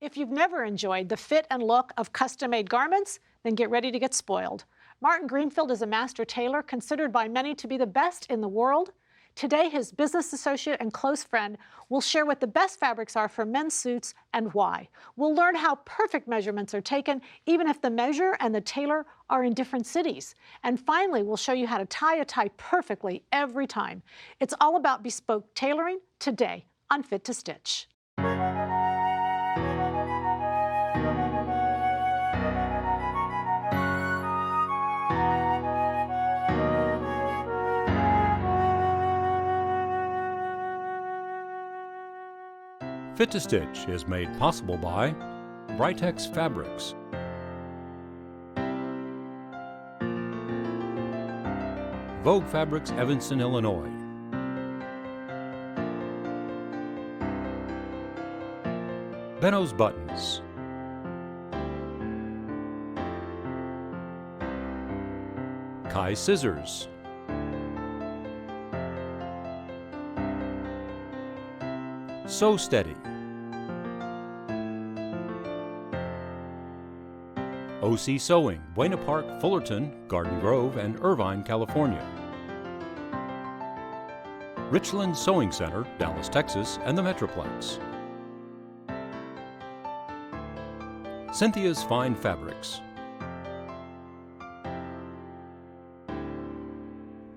If you've never enjoyed the fit and look of custom-made garments, then get ready to get spoiled. Martin Greenfield is a master tailor considered by many to be the best in the world. Today, his business associate and close friend will share what the best fabrics are for men's suits and why. We'll learn how perfect measurements are taken, even if the measure and the tailor are in different cities. And finally, we'll show you how to tie a tie perfectly every time. It's all about bespoke tailoring today on Fit to Stitch. Fit to Stitch is made possible by Britex Fabrics, Vogue Fabrics, Evanston, Illinois, Benno's Buttons, Kai Scissors, So Steady, OC Sewing, Buena Park, Fullerton, Garden Grove, and Irvine, California. Richland Sewing Center, Dallas, Texas, and the Metroplex. Cynthia's Fine Fabrics.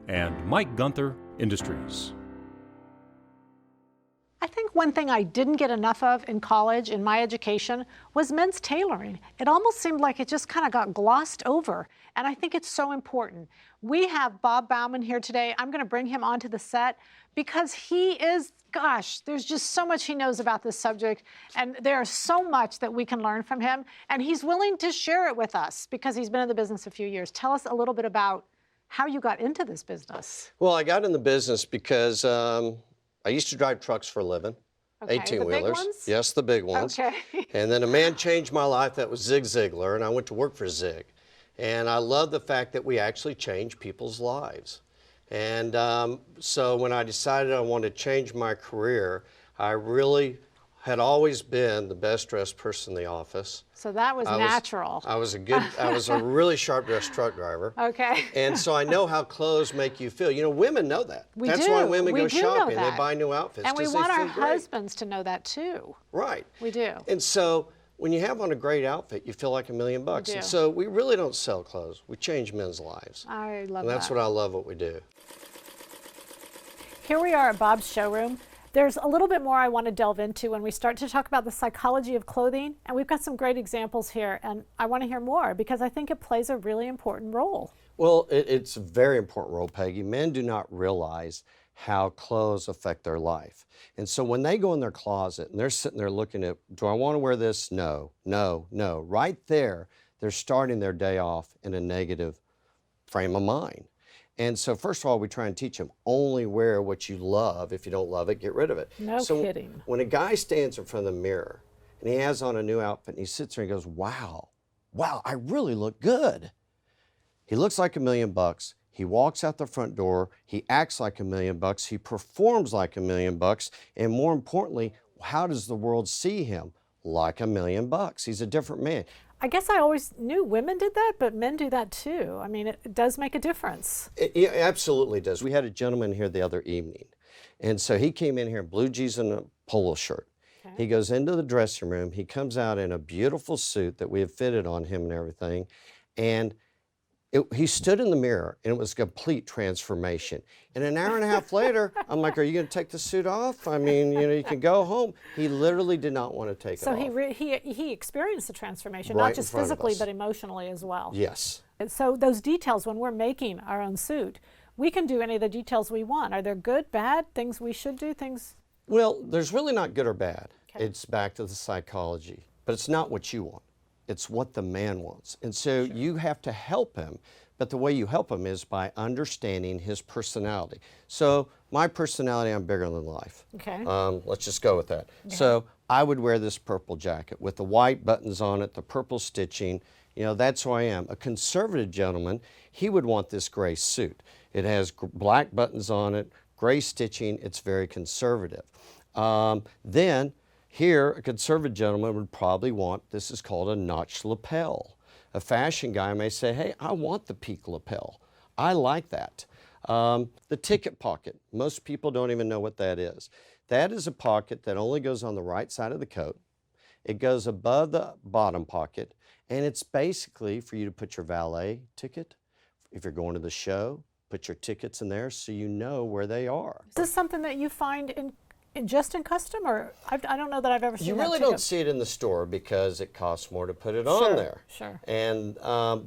And Mike Gunther Industries. I think one thing I didn't get enough of in college, in my education, was men's tailoring. It almost seemed like it just kind of got glossed over, and I think it's so important. We have Bob Bauman here today. I'm going to bring him onto the set because he is, gosh, there's just so much he knows about this subject, and there's so much that we can learn from him, and he's willing to share it with us because he's been in the business a few years. Tell us a little bit about how you got into this business. Well, I got in the business because I used to drive trucks for a living, Okay, 18-wheelers. the big ones? Yes, the big ones. Okay. And then a man changed my life, that was Zig Ziglar, and I went to work for Zig. And I love the fact that we actually change people's lives. And so when I decided I wanted to change my career, I really had always been the best dressed person in the office. So that was natural. I was a really sharp dressed truck driver. Okay. And so I know how clothes make you feel. You know, women know that. We That's do. why women We go do know shopping. They that. buy new outfits. And we 'cause they want our feel great. husbands to know that too. Right. We do. And so when you have on a great outfit, you feel like $1,000,000. We do. And so we really don't sell clothes. We change men's lives. I love And that's that. what I love what we do. Here we are at Bob's showroom. There's a little bit more I want to delve into when we start to talk about the psychology of clothing, and we've got some great examples here, and I want to hear more because I think it plays a really important role. Well, it's a very important role, Peggy. Men do not realize how clothes affect their life. And so when they go in their closet and they're sitting there looking at, do I want to wear this? No, no, no. Right there, they're starting their day off in a negative frame of mind. And so first of all, we try and teach them, only wear what you love. If you don't love it, get rid of it. No kidding. When a guy stands in front of the mirror and he has on a new outfit and he sits there and he goes, wow, I really look good. He looks like $1,000,000. He walks out the front door. He acts like $1,000,000. He performs like $1,000,000. And more importantly, how does the world see him? Like $1,000,000. He's a different man. I guess I always knew women did that, but men do that too. I mean, it does make a difference. It absolutely does. We had a gentleman here the other evening, and so he came in here in blue jeans and a polo shirt. Okay. He goes into the dressing room. He comes out in a beautiful suit that we have fitted on him and everything, and he stood in the mirror, and it was a complete transformation. And an hour and a half later, I'm like, are you going to take the suit off? I mean, you know, you can go home. He literally did not want to take it off. So he experienced the transformation, Right not in just front of physically, us. but emotionally as well. Yes. And so those details, when we're making our own suit, we can do any of the details we want. Are there good, bad, things we should do, things? Well, there's really not good or bad. Okay. It's back to the psychology. But it's not what you want. It's what the man wants. And so you have to help him. But the way you help him is by understanding his personality. So my personality, I'm bigger than life. Okay. Let's just go with that. Yeah. So I would wear this purple jacket with the white buttons on it, the purple stitching. You know, that's who I am. A conservative gentleman, he would want this gray suit. It has black buttons on it, gray stitching. It's very conservative. Then Here, a conservative gentleman would probably want, this is called a notched lapel. A fashion guy may say, hey, I want the peak lapel. I like that. The ticket pocket, most people don't even know what that is. That is a pocket that only goes on the right side of the coat. It goes above the bottom pocket, and it's basically for you to put your valet ticket. If you're going to the show, put your tickets in there so you know where they are. Is this something that you find just in custom, or I don't know that I've ever seen You that really ticket. don't see it in the store because it costs more to put it on there. Sure. And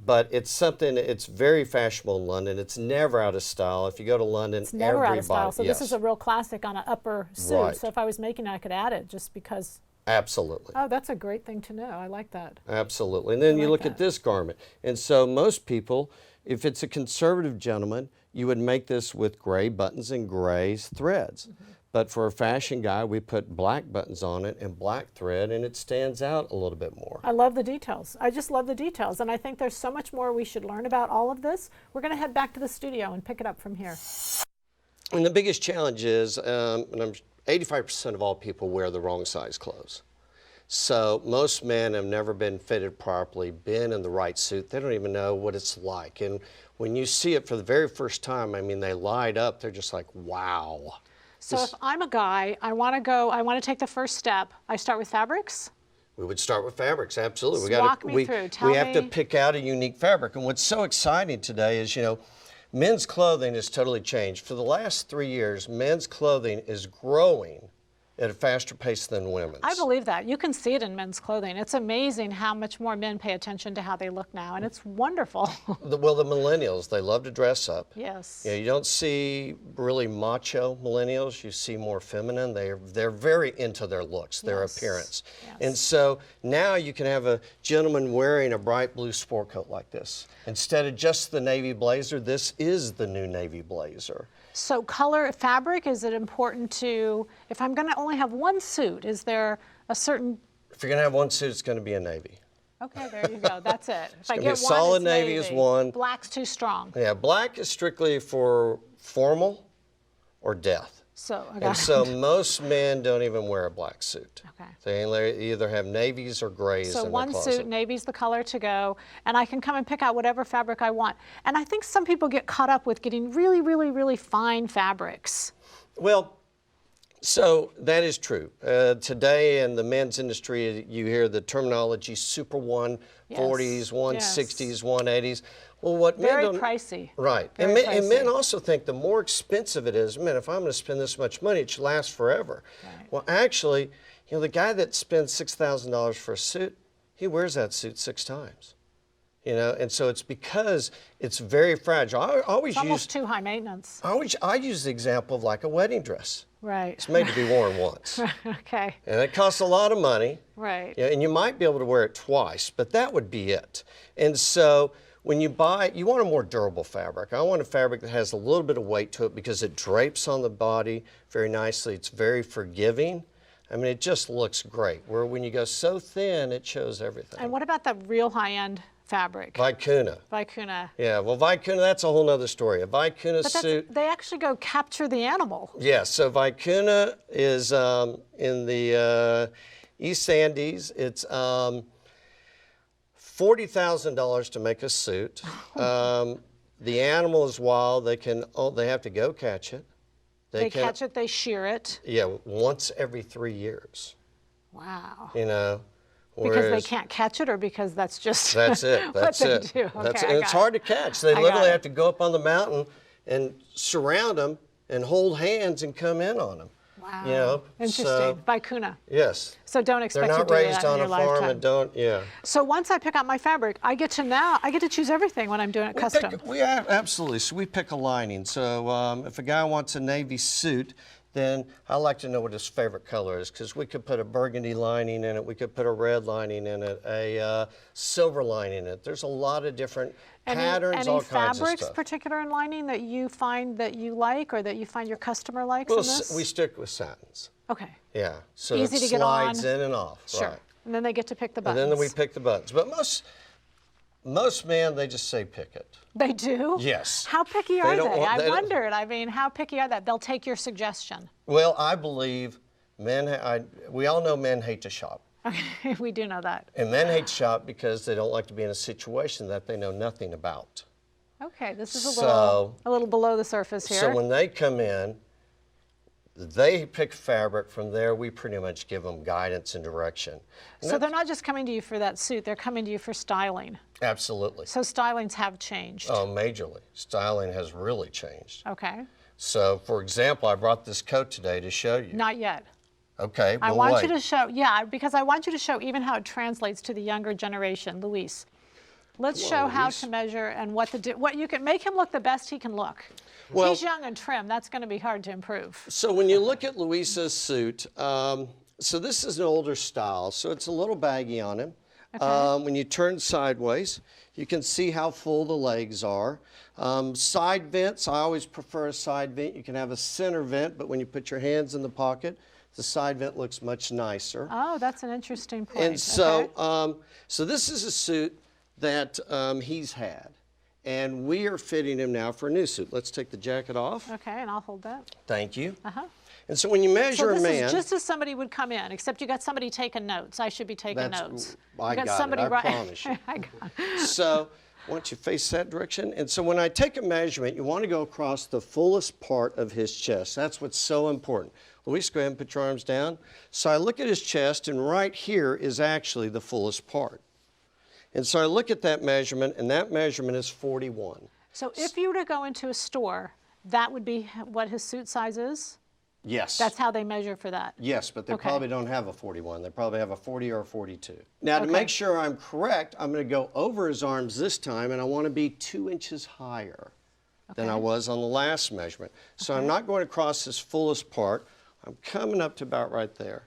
but it's something. It's very fashionable in London. It's never out of style. If you go to London, It's never out of style. So yes. this is a real classic on an upper suit. Right. So if I was making it, I could add it just because. Absolutely. Oh, that's a great thing to know. I like that. Absolutely. And then you like look at this garment. And so most people, if it's a conservative gentleman, you would make this with gray buttons and gray threads. But for a fashion guy, we put black buttons on it and black thread, and it stands out a little bit more. I love the details. I just love the details. And I think there's so much more we should learn about all of this. We're going to head back to the studio and pick it up from here. And the biggest challenge is, 85% of all people wear the wrong size clothes. So most men have never been fitted properly, been in the right suit. They don't even know what it's like. And when you see it for the very first time, I mean, they light up. They're just like, wow. So if I'm a guy, I want to take the first step. I start with fabrics. We would start with fabrics, absolutely. Walk me through. We have to pick out a unique fabric. And what's so exciting today is, men's clothing has totally changed. For the last 3 years, men's clothing is growing at a faster pace than women's. I believe that. You can see it in men's clothing. It's amazing how much more men pay attention to how they look now, and it's wonderful. Well, the millennials, they love to dress up. Yes. You don't see really macho millennials. You see more feminine. They're very into their looks, their appearance. Yes. And so now you can have a gentleman wearing a bright blue sport coat like this. Instead of just the navy blazer, this is the new navy blazer. So color, fabric, is it important to, if I'm going to only have one suit, is there a certain... If you're going to have one suit, it's going to be a navy. Okay, there you go. That's it. If I gonna get be a solid it's navy is one. Black's too strong. Yeah, black is strictly for formal or death. So, And so most men don't even wear a black suit. Okay. They either have navies or grays So in their one closet. suit, navy's the color to go, and I can come and pick out whatever fabric I want. And I think some people get caught up with getting really, really, really fine fabrics. Well, so that is true. Today in the men's industry, you hear the terminology super 140s, Yes. 160s, 180s. Well, what Very men don't, pricey. Right. Very And men pricey. also think the more expensive it is, man, if I'm going to spend this much money, it should last forever. Right. Well, actually, the guy that spends $6,000 for a suit, he wears that suit 6 times. And so it's because it's very fragile. I always It's almost too high maintenance. I use the example of like a wedding dress. Right. It's made to be worn once. Okay. And it costs a lot of money. Right. Yeah, and you might be able to wear it twice, but that would be it. And so when you buy, you want a more durable fabric. I want a fabric that has a little bit of weight to it because it drapes on the body very nicely. It's very forgiving. I mean, it just looks great. Where when you go so thin, it shows everything. And what about the real high-end fabric? Vicuna. Vicuna. Yeah, well, Vicuna, that's a whole nother story. A Vicuna But suit. they actually go capture the animal. Yes, so Vicuna is in the East Andes. It's $40,000 to make a suit. The animal is wild. They have to go catch it. They catch it, they shear it. Yeah, once every 3 years. Wow. Because Because they can't catch it, or because that's just That's it. That's what it. they do? That's Okay, it. I And it's got hard it. to catch. They I got literally it. have to go up on the mountain and surround them and hold hands and come in on them. Wow. Interesting. So, Vicuna. yes. So don't They're expect to not do raised that in on your a farm lifetime. and don't, yeah. So once I pick out my fabric, I get to choose everything when I'm doing it custom. Absolutely. So we pick a lining. So if a guy wants a navy suit, then I like to know what his favorite color is, because we could put a burgundy lining in it, we could put a red lining in it, a silver lining in it. There's a lot of different patterns, all kinds of fabrics, stuff. particular in lining, that you find that you like, or that you find your customer likes Well, in this? we stick with satins. Okay. Yeah. So Easy it to get slides on. in and off. Sure. Right. And then they get to pick the And buttons. then we pick the buttons. But most men, they just say pick it. They do? Yes. How picky are don't they? want- I they don't- wondered. I mean, how picky are they? They'll take your suggestion. Well, I believe We all know men hate to shop. Okay, we do know that. And men hate to shop because they don't like to be in a situation that they know nothing about. Okay, this is So- a little below the surface here. So when they come in, they pick fabric. From there, we pretty much give them guidance and direction. And So they're not just coming to you for that suit, they're coming to you for styling. absolutely. So stylings have changed. Oh, majorly. Styling has really changed. Okay, So, for example, I brought this coat today to show you. not yet. Okay, I well, want wait. you to show, yeah, because I want you to show even how it translates to the younger generation. Luis, let's show how Luis. to measure and what you can make him look the best he can look. Well- He's young and trim. That's going to be hard to improve. So when you look at Luisa's suit, so this is an older style, so it's a little baggy on him. Okay. When you turn sideways, you can see how full the legs are. Side vents, I always prefer a side vent. You can have a center vent, but when you put your hands in the pocket, the side vent looks much nicer. Oh, that's an interesting point. And so, Okay. so this is a suit that he's had, and we are fitting him now for a new suit. Let's take the jacket off. Okay, and I'll hold that. Thank you. Uh-huh. And so when you So measure this a man, is just as somebody would come in, except you got somebody taking notes. I should be taking That's- notes. I You got it, somebody I right- promise you. I got it. so why don't you face that direction? And so when I take a measurement, you want to go across the fullest part of his chest. That's what's so important. Luis, go ahead and put your arms down. So I look at his chest, and right here is actually the fullest part. And so I look at that measurement, and that measurement is 41. So if you were to go into a store, that would be what his suit size is? Yes. That's how they measure for that? Yes, but they Okay. probably don't have a 41. They probably have a 40 or a 42. Now, to Okay. make sure I'm correct, I'm going to go over his arms this time, and I want to be 2 inches higher than I Okay. was on the last measurement. So I'm not going across his fullest part. I'm coming up to about right there.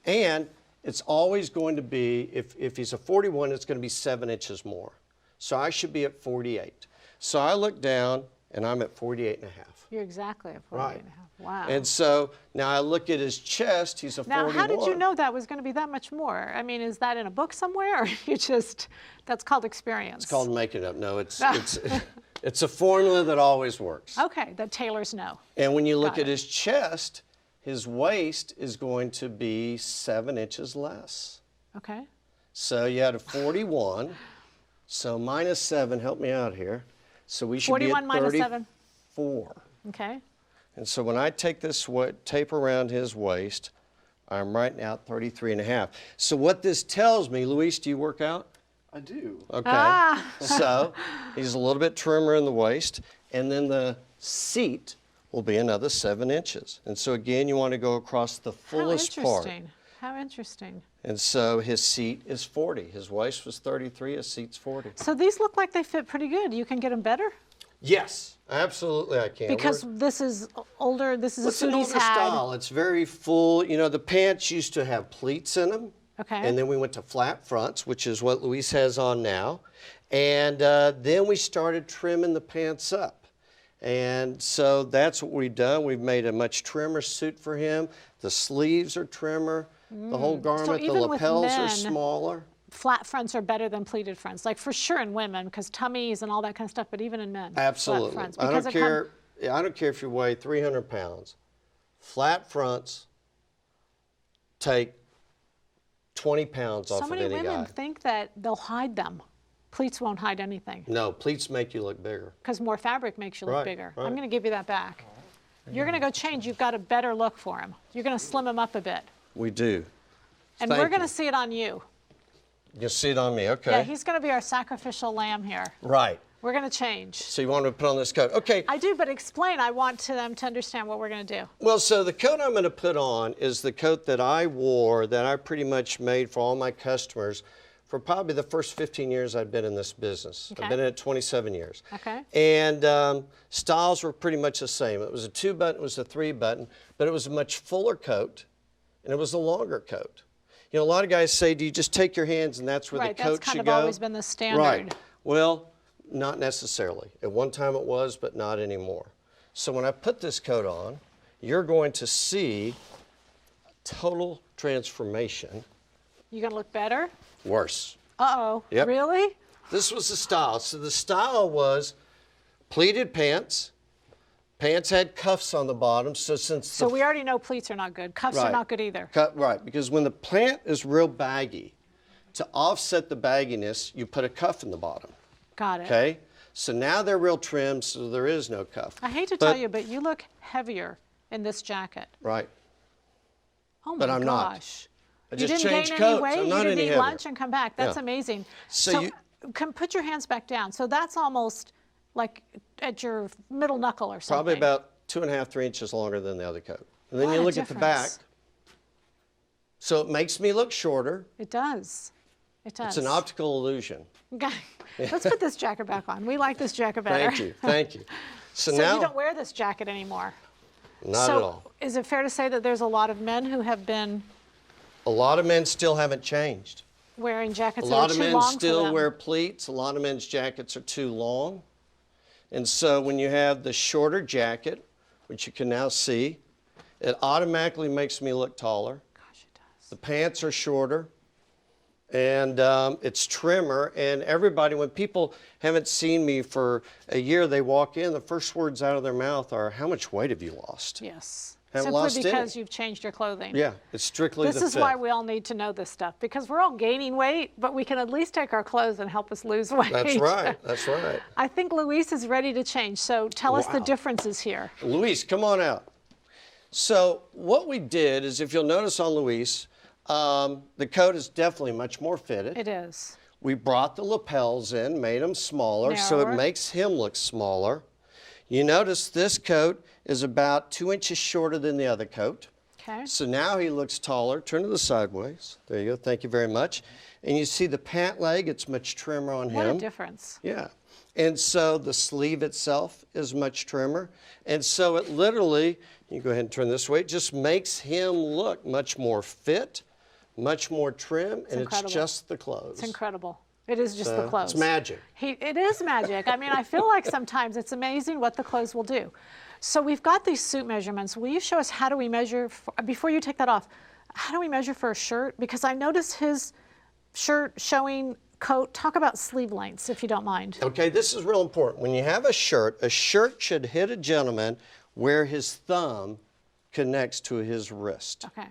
And it's always going to be, if he's a 41, it's going to be 7 inches more. So I should be at 48. So I look down, and I'm at 48 and a half. You're exactly at 48 Right. and a half. Wow. And so now I look at his chest, he's a Now, 41. how did you know that was going to be that much more? I mean, is that in a book somewhere, or you just, that's called experience? It's called making up. No, it's it's a formula that always works. Okay, that tailors know. And when you look Got at it. his chest, his waist is going to be 7 inches less. Okay. So you had a 41. So minus 7, help me out here. So we should 41 be minus at 7. 34. Okay. And so when I take this tape around his waist, I'm right now at 33 and a half. So what this tells me, Luis, do you work out? I do. Okay. So he's a little bit trimmer in the waist, and then the seat will be another 7 inches. And so again, you want to go across the fullest How part. interesting. How interesting. And so his seat is 40. His waist was 33, his seat's 40. So these look like they fit pretty good. You can get them better? Yes, absolutely I can. Because this is older, this is a It's an suit he's older had. style. It's very full. You know, the pants used to have pleats in them. Okay. And then we went to flat fronts, which is what Luis has on now. And then we started trimming the pants up. And so that's what we've done. We've made a much trimmer suit for him. The sleeves are trimmer. The whole garment, the even with lapels are men- smaller. Flat fronts are better than pleated fronts, like for sure in women, because tummies and all that kind of stuff, but even in men. Absolutely. Flat fronts. I because don't it come- care. I don't care if you weigh 300 pounds. Flat fronts take 20 pounds off So of many any women guy. think that they'll hide them. Pleats won't hide anything, No, pleats make you look bigger. because more fabric makes you look Right, bigger. right. I'm going to give you that back. You're going to go change. You've got a better look for him. You're going to slim him up a bit. We do. And Thank we're going you. to see it on you. You see it on me, okay? Yeah, he's going to be our sacrificial lamb here. Right. We're going to change. So you want me to put on this coat? Okay. I do, but explain. I want them to understand what we're going to do. Well, so the coat I'm going to put on is the coat that I wore, that I pretty much made for all my customers for probably the first 15 years I've been in this business. Okay. I've been in it 27 years. Okay. And styles were pretty much the same. It was a 2-button, it was a 3-button, but it was a much fuller coat, and it was a longer coat. You know, a lot of guys say, do you just take your hands and that's where Right, the coat that's kind should of go? always been the standard. Right. Well, not necessarily. At one time it was, but not anymore. So when I put this coat on, you're going to see total transformation. You going to look better? Worse. Uh-oh. Yep. Really? This was the style. So the style was pleated pants Pants had cuffs on the bottom, so since So we already know pleats are not good. Cuffs are not good either. Right, because when the pant is real baggy, to offset the bagginess, you put a cuff in the bottom. Got it. Okay? So now they're real trim, so there is no cuff. I hate to tell you, but you look heavier in this jacket. Right. Oh my But I'm not. gosh. I You just didn't changed gain coats. any weight? I'm not You didn't any eat heavier. lunch and come back. That's Yeah. amazing. So you- put your hands back down. So that's almost like at your middle knuckle or something. Probably about 2.5, 3 inches longer than the other coat. And then What you a look at the back. difference. So it makes me look shorter. It does. It does. It's an optical illusion. Okay. Let's put this jacket back on. We like this jacket better. Thank you, thank you. So, So now, you don't wear this jacket anymore. not so at all. Is it fair to say that there's a lot of men who have been A lot of men still haven't changed. wearing jackets A that lot are of too men long for still them? wear pleats. A lot of men's jackets are too long. And so when you have the shorter jacket, which you can now see, it automatically makes me look taller. Gosh, it does. The pants are shorter, and it's trimmer. And everybody, when people haven't seen me for a year, they walk in, the first words out of their mouth are, "How much weight have you lost?" Yes. Haven't lost Simply any. because you've changed your clothing. Yeah, it's strictly This the is fit. why we all need to know this stuff, because we're all gaining weight, but we can at least take our clothes and help us lose weight. That's right, that's right. I think Luis is ready to change, so tell us the Wow. differences here. Luis, come on out. So what we did is, if you'll notice on Luis, the coat is definitely much more fitted. It is. We brought the lapels in, made them smaller, so it Narrower. makes him look smaller. You notice this coat is about 2 inches shorter than the other coat. Okay. So now he looks taller. Turn to the sideways. There you go. Thank you very much. And you see the pant leg, it's much trimmer on What him. a difference. Yeah. And so the sleeve itself is much trimmer. And so it literally, you go ahead and turn this way, it just makes him look much more fit, much more trim, and incredible. it's just the clothes. It's incredible. It is just the So clothes. It's magic. It is magic. I mean, I feel like sometimes it's amazing what the clothes will do. So we've got these suit measurements. Will you show us how do we measure, before you take that off, how do we measure for a shirt? Because I noticed his shirt showing coat. Talk about sleeve lengths, if you don't mind. Okay, this is real important. When you have a shirt should hit a gentleman where his thumb connects to his wrist. Okay.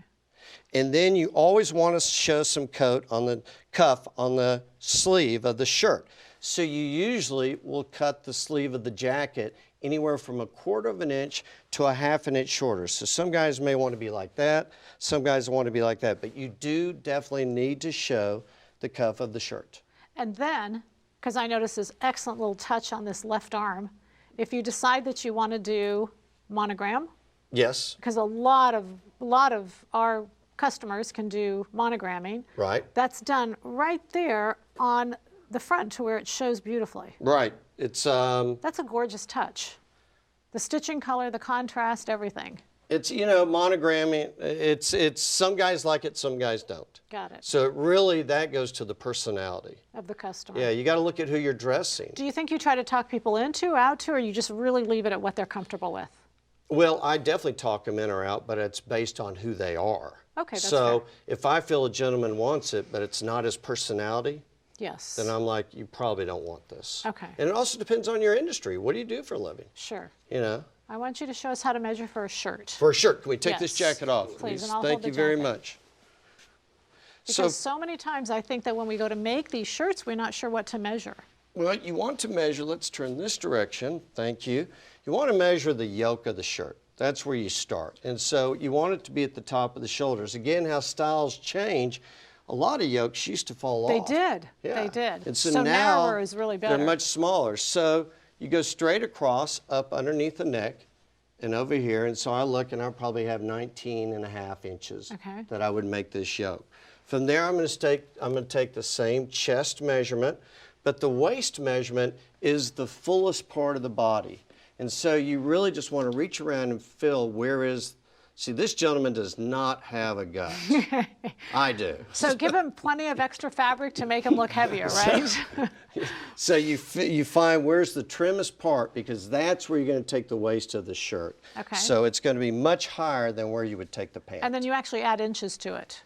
And then you always want to show some coat on the cuff on the sleeve of the shirt. So you usually will cut the sleeve of the jacket anywhere from 1/4 of an inch to 1/2 an inch shorter. So some guys may want to be like that, some guys want to be like that, but you do definitely need to show the cuff of the shirt. And then, because I noticed this excellent little touch on this left arm, if you decide that you want to do monogram, Yes, because a lot of our customers can do monogramming. right, That's done right there on the front to where it shows beautifully. right. It's That's a gorgeous touch. The stitching color, the contrast, everything. monogramming. It's some guys like it, some guys don't. Got it. So it really that goes to the personality. Of the customer. Yeah, you got to look at who you're dressing. Do you think you try to talk people into, out to, or you just really leave it at what they're comfortable with? Well, I definitely talk them in or out, but it's based on who they are. Okay, that's so fair. if I feel a gentleman wants it, but it's not his personality, Yes. then I'm like, you probably don't want this. Okay. And it also depends on your industry. What do you do for a living? Sure. You know, I want you to show us how to measure for a shirt. for a shirt. Can we take this Yes, jacket off, please, please? and I'll Thank hold the you very jacket. much. Because so many times I think that when we go to make these shirts, we're not sure what to measure. Well, you want to measure, let's turn this direction, thank you. You want to measure the yoke of the shirt. That's where you start. And so you want it to be at the top of the shoulders. Again, how styles change, a lot of yokes used to fall They off. did. Yeah. They did. And So so now narrower is really better. they're much smaller. So you go straight across, up underneath the neck, and over here. And so I look and I probably have 19.5 inches Okay. that I would make this yoke. From there, I'm going to take the same chest measurement, but the waist measurement is the fullest part of the body. And so you really just want to reach around and feel where is, see, this gentleman does not have a gut. I do. So give him plenty of extra fabric to make him look heavier, right? So you find where's the trimmest part, because that's where you're going to take the waist of the shirt. Okay. So it's going to be much higher than where you would take the pant. And then you actually add inches to it.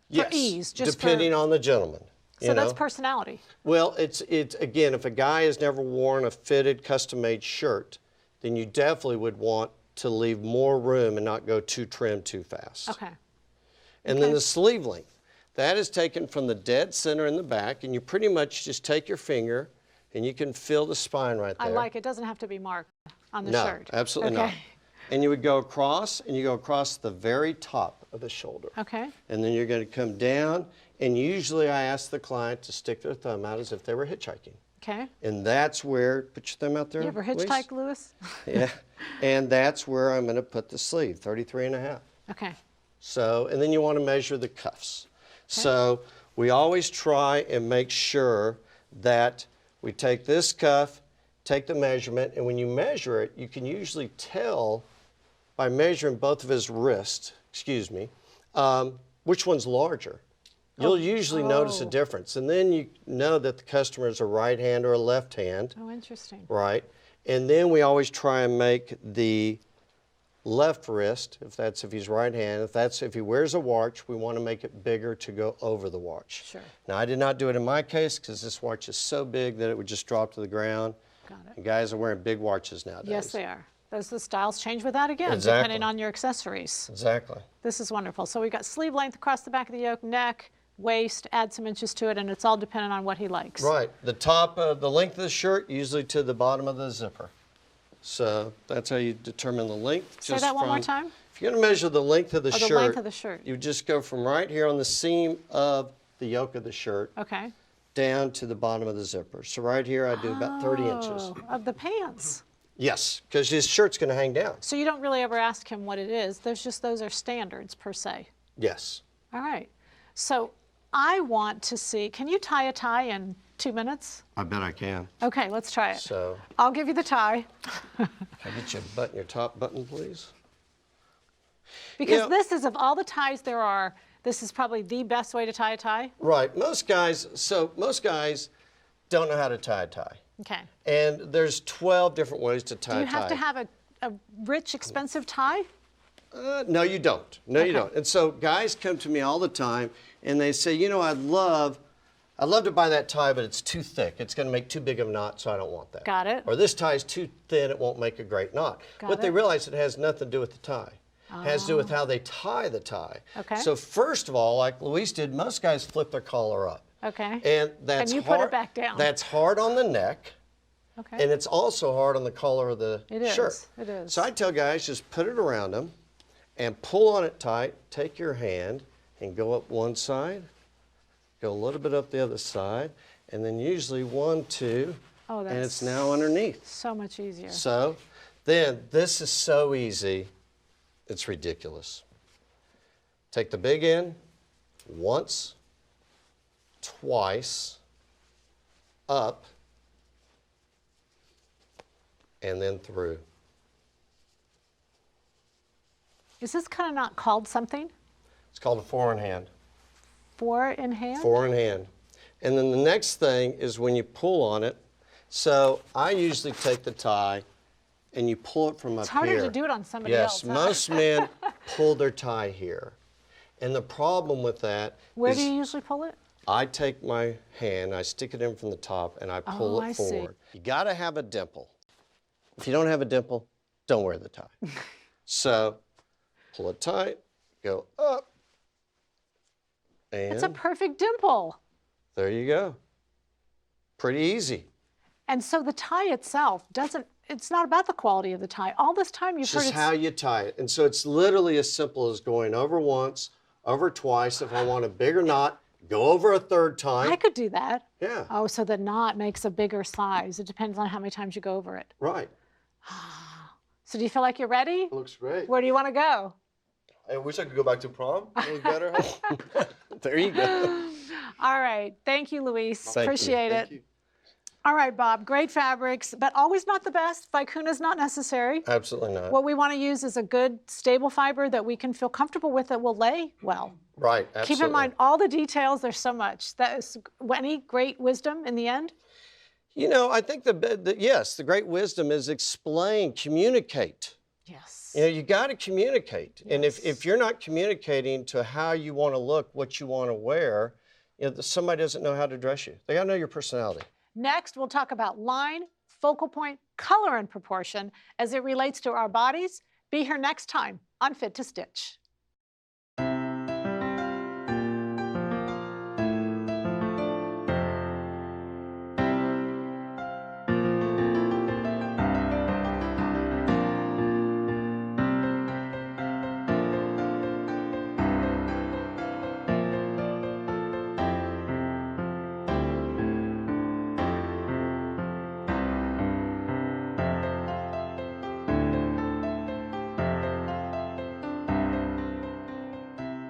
Yes, ease, just depending on the gentleman. So you that's know? personality. Well, it's again, if a guy has never worn a fitted, custom-made shirt, then you definitely would want to leave more room and not go too trim too fast. Okay. And then the sleeve length. That is taken from the dead center in the back, and you pretty much just take your finger and you can feel the spine right there. I like it. Doesn't have to be marked on the No, shirt. absolutely not. And you would go across, and you go across the very top of the shoulder. Okay. And then you're going to come down, and usually I ask the client to stick their thumb out as if they were hitchhiking. Okay. And that's where, put your thumb out there. You ever Louise. hitchhike, Lewis? Yeah. And that's where I'm going to put the sleeve, 33.5. Okay. So, and then you want to measure the cuffs. Okay. So we always try and make sure that we take this cuff, take the measurement, and when you measure it, you can usually tell by measuring both of his wrists, which one's larger. You'll usually notice a difference, and then you know that the customer is a right hand or a left hand. Oh, interesting. Right, and then we always try and make the left wrist, if he's right hand, if he wears a watch, we want to make it bigger to go over the watch. Sure. Now I did not do it in my case because this watch is so big that it would just drop to the ground. Got it. And guys are wearing big watches nowadays. Yes, they are. The styles change with that again, Exactly. depending on your accessories. Exactly. This is wonderful. So we've got sleeve length across the back of the yoke, neck, waist, add some inches to it, and it's all dependent on what he likes. Right. The top, the length of the shirt, usually to the bottom of the zipper. So that's how you determine the length. Say that one more time. If you're going to measure the length of the shirt, the length of the shirt, you just go from right here on the seam of the yoke of the shirt down to the bottom of the zipper. So right here I do about 30 inches. Of the pants. Yes, because his shirt's going to hang down. So you don't really ever ask him what it is. Those are standards per se. Yes. All right. So I want to see, can you tie a tie in 2 minutes? I bet I can. Okay, let's try it. So I'll give you the tie. Can I get you a button, your top button, please? Because this is, of all the ties there are, this is probably the best way to tie a tie. Right. Most guys don't know how to tie a tie. Okay. And there's 12 different ways to tie a tie. Do you have to have a rich, expensive tie? No, you don't. No, you don't. And so guys come to me all the time and they say, you know, I'd love to buy that tie, but it's too thick. It's going to make too big of a knot, so I don't want that. Got it. Or this tie is too thin, it won't make a great knot. But they realize it has nothing to do with the tie. It has to do with how they tie the tie. Okay. So first of all, like Luis did, most guys flip their collar up. Okay. And that's you hard. put it back down. That's hard on the neck. Okay. And it's also hard on the collar of the shirt. It is. So I tell guys, just put it around them and pull on it tight. Take your hand and go up one side, go a little bit up the other side, and then usually 1, 2, and it's now underneath. So much easier. So then this is so easy, it's ridiculous. Take the big end once, twice, up, and then through. Is this kind of not called something? It's called a 4-in-hand. 4 in hand? 4-in-hand. And then the next thing is when you pull on it. So I usually take the tie and you pull it from up here. It's harder to do it on somebody else. Yes, most men pull their tie here. And the problem with that Where is do you usually pull it? I take my hand, I stick it in from the top, and I pull it forward. You got to have a dimple. If you don't have a dimple, don't wear the tie. So pull it tight, go up, and it's a perfect dimple. There you go. Pretty easy. And so the tie itself it's not about the quality of the tie. All this time you've heard it's how you tie it. And so it's literally as simple as going over once, over twice. If I want a bigger knot, go over a third time. I could do that. Yeah. Oh, so the knot makes a bigger size. It depends on how many times you go over it. Right. So do you feel like you're ready? It looks great. Where do you want to go? I wish I could go back to prom. It was better. There you go. All right. Thank you, Luis. Thank you. Appreciate it. Thank you. All right, Bob. Great fabrics, but always not the best. Vicuna's not necessary. Absolutely not. What we want to use is a good, stable fiber that we can feel comfortable with that will lay well. Right, absolutely. Keep in mind all the details. There's so much. That is any great wisdom in the end? You know, I think the great wisdom is explain, communicate. Yes. You know, you got to communicate. Yes. And if you're not communicating to how you want to look, what you want to wear, you know, somebody doesn't know how to dress you. They got to know your personality. Next, we'll talk about line, focal point, color, and proportion as it relates to our bodies? Be here next time on Fit to Stitch.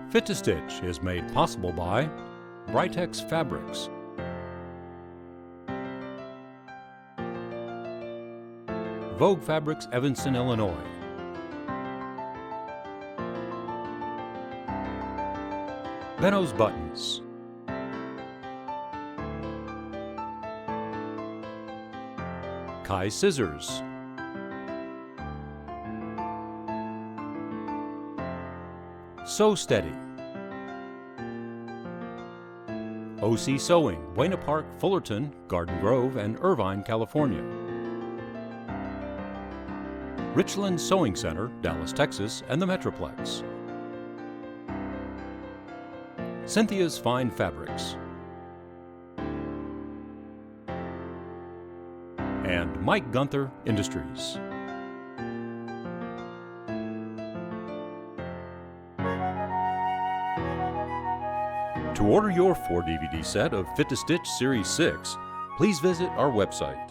Fit to Stitch is made possible by Britex Fabrics, Vogue Fabrics, Evanston, Illinois, Benno's Buttons, Kai Scissors, Sew Steady, OC Sewing, Buena Park, Fullerton, Garden Grove, and Irvine, California. Richland Sewing Center, Dallas, Texas, and the Metroplex. Cynthia's Fine Fabrics. And Mike Gunther Industries. To order your 4-DVD set of Fit to Stitch Series 6, please visit our website,